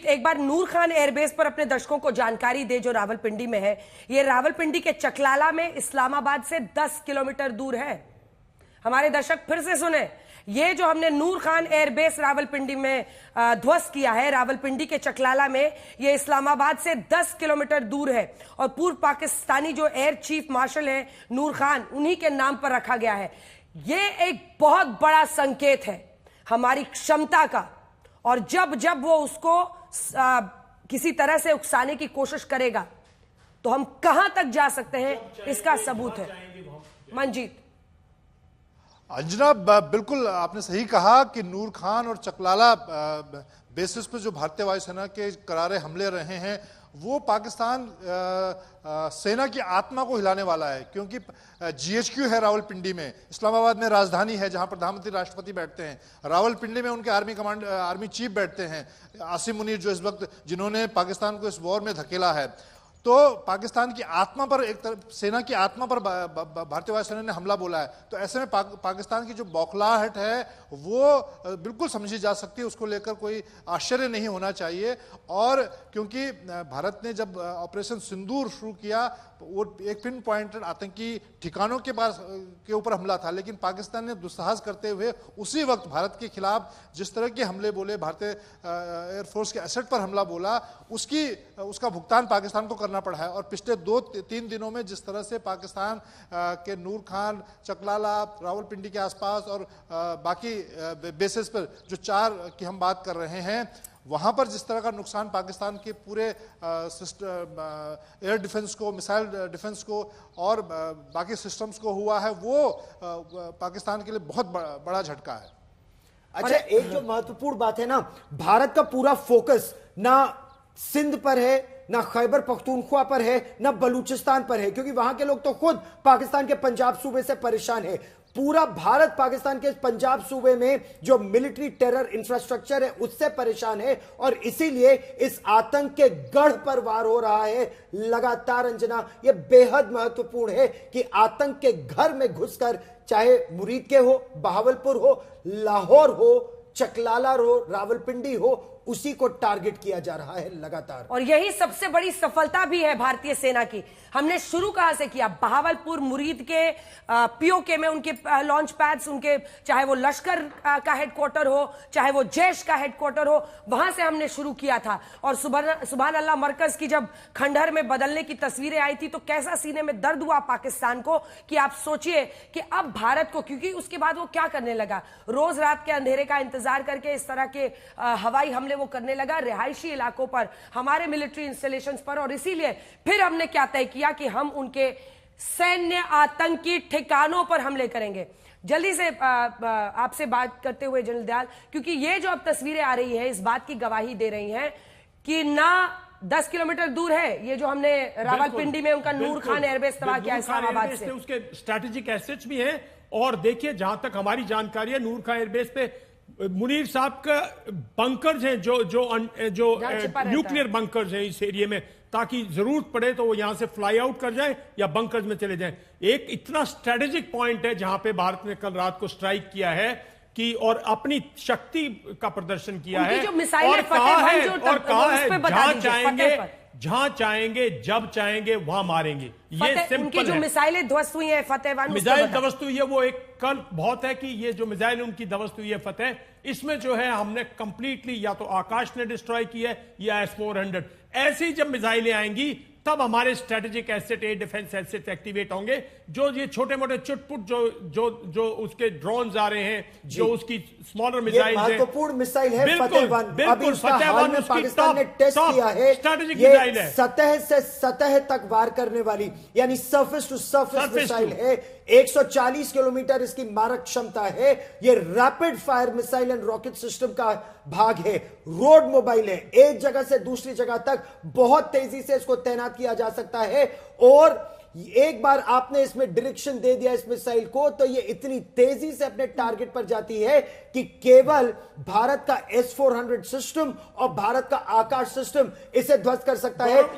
एक बार नूर खान एयरबेस पर अपने दर्शकों को जानकारी दे जो रावलपिंडी में है। ये रावलपिंडी के चकलाला में इस्लामाबाद से 10 किलोमीटर दूर है। हमारे दर्शक फिर से सुने, ये जो हमने नूर खान एयरबेस रावलपिंडी में ध्वस्त किया है, रावलपिंडी के चकलाला में, ये इस्लामाबाद से 10 किलोमीटर दूर है और पूर्व पाकिस्तानी जो एयर चीफ मार्शल है नूर खान, उन्हीं के नाम पर रखा गया है। ये एक बहुत बड़ा संकेत है हमारी क्षमता का, और जब जब वो उसको किसी तरह से उकसाने की कोशिश करेगा तो हम कहां तक जा सकते हैं, इसका सबूत है। मंजीत। अंजना, बिल्कुल आपने सही कहा कि नूर खान और चकलाला बेसिस पर जो भारतीय वायुसेना के करारे हमले रहे हैं वो पाकिस्तान सेना की आत्मा को हिलाने वाला है, क्योंकि GHQ है रावलपिंडी में, इस्लामाबाद में राजधानी है जहां प्रधानमंत्री राष्ट्रपति बैठते हैं, रावलपिंडी में उनके आर्मी चीफ बैठते हैं आसिम मुनीर, जो इस वक्त जिन्होंने पाकिस्तान को इस वॉर में धकेला है। तो पाकिस्तान की आत्मा पर, एक तरफ सेना की आत्मा पर भारतीय वायुसेना ने हमला बोला है। तो ऐसे में पाकिस्तान की जो बौखलाहट है वो बिल्कुल समझी जा सकती है, उसको लेकर कोई आश्चर्य नहीं होना चाहिए। और क्योंकि भारत ने जब ऑपरेशन सिंदूर शुरू किया वो एक पिन पॉइंटेड आतंकी ठिकानों के ऊपर हमला था, लेकिन पाकिस्तान ने दुस्साहस करते हुए उसी वक्त भारत के खिलाफ जिस तरह के हमले बोले, भारतीय एयरफोर्स के एसेट पर हमला बोला, उसका भुगतान पाकिस्तान को करना पड़ा है। और पिछले 2-3 दिनों में जिस तरह से पाकिस्तान के नूर खान, चकलाला, रावलपिंडी के आसपास और बाकी बेसिस पर जो 4 की हम बात कर रहे हैं, वहां पर जिस तरह का नुकसान पाकिस्तान के पूरे एयर डिफेंस को, मिसाइल डिफेंस को और बाकी सिस्टम्स को हुआ है, वो पाकिस्तान के लिए बहुत बड़ा झटका है। अच्छा, एक जो महत्वपूर्ण बात है ना, भारत का पूरा फोकस ना सिंध पर है, ना खैबर पख्तूनख्वा पर है, ना बलूचिस्तान पर है, क्योंकि वहां के लोग तो खुद पाकिस्तान के पंजाब सूबे से परेशान है। पूरा भारत पाकिस्तान के पंजाब सूबे में जो मिलिट्री टेरर इंफ्रास्ट्रक्चर है उससे परेशान है, और इसीलिए इस आतंक के गढ़ पर वार हो रहा है लगातार। अंजना, यह बेहद महत्वपूर्ण है कि आतंक के घर में घुसकर, चाहे मुरीद के हो, बहावलपुर हो, लाहौर हो, चकलाला हो, रावलपिंडी हो, उसी को टारगेट किया जा रहा है लगातार। और यही सबसे बड़ी सफलता भी है भारतीय सेना की। हमने शुरू कहां से किया? बहावलपुर, मुरीद के POK में उनके लॉन्च पैड्स, उनके चाहे वो लश्कर का हेडक्वार्टर हो, चाहे वो जैश का हेडक्वार्टर हो, वहां से हमने शुरू किया था। और सुभान अल्लाह मरकज की जब खंडहर में बदलने की तस्वीरें आई थी तो कैसा सीने में दर्द हुआ पाकिस्तान को कि आप सोचिए कि अब भारत को, क्योंकि उसके बाद वो क्या करने लगा, रोज रात के अंधेरे का इंतजार करके इस तरह के हवाई हमले वो करने लगा रिहायशी इलाकों पर, हमारे मिलिट्री इंस्टॉलेशंस पर। और इसीलिए फिर हमने क्या तय किया कि हम उनके सैन्य आतंकी ठिकानों पर हमले करेंगे। जल्दी से आपसे बात करते हुए जनरल दयाल, क्योंकि ये जो अब तस्वीरें आ रही है इस बात की गवाही दे रही हैं कि ना 10 किलोमीटर दूर है ये जो हमने रावलपिंडी में उनका नूर खान एयरबेस तबाह किया इस्लामाबाद से, उसके स्ट्रैटेजिक एसेट्स भी हैं। और देखिए, जहां तक हमारी जानकारी है, नूर खान एयरबेस पे मुनीर साहब का बंकर्स हैं, जो न्यूक्लियर बंकर्स हैं इस एरिया में, ताकि जरूरत पड़े तो वो यहां से फ्लाई आउट कर जाए या बंकर्स में चले जाएं। एक इतना स्ट्रेटेजिक पॉइंट है जहां पे भारत ने कल रात को स्ट्राइक किया है कि, और अपनी शक्ति का प्रदर्शन किया है, और कहा है जहां चाहेंगे जब चाहेंगे वहां मारेंगे। ये सिंपल उनकी जो मिसाइलें ध्वस्त हुई है फतेहवान, मिसाइल ध्वस्त हुई है, वो एक कल बहुत है कि ये जो मिसाइल उनकी ध्वस्त हुई है फतेह, इसमें जो है हमने कंप्लीटली या तो आकाश ने डिस्ट्रॉय किया है या S-400। ऐसी जब मिसाइलें आएंगी तब हमारे strategic asset, air defence asset activate होंगे। जो ये छोटे मोटे चुटपुट जो उसके ड्रोन्स आ रहे हैं, जो उसकी स्मॉलर मिसाइल, महत्वपूर्ण मिसाइल है फतेहवान। बिल्कुल, फतेहवान में पाकिस्तान ने टेस्ट किया है, स्ट्रेटेजिक मिसाइल है, सतह से सतह तक वार करने वाली, यानी सरफेस टू सरफेस मिसाइल है। 140 किलोमीटर इसकी मारक क्षमता है। यह rapid fire missile and rocket system का भाग है, रोड मोबाइल है, एक जगह से दूसरी जगह तक बहुत तेजी से इसको तैनात किया जा सकता है। और एक बार आपने इसमें डायरेक्शन दे दिया इस मिसाइल को तो ये इतनी तेजी से अपने टारगेट पर जाती है कि केवल भारत का S-400 सिस्टम और भारत का आकाश सिस्टम इसे ध्वस्त कर सकता है।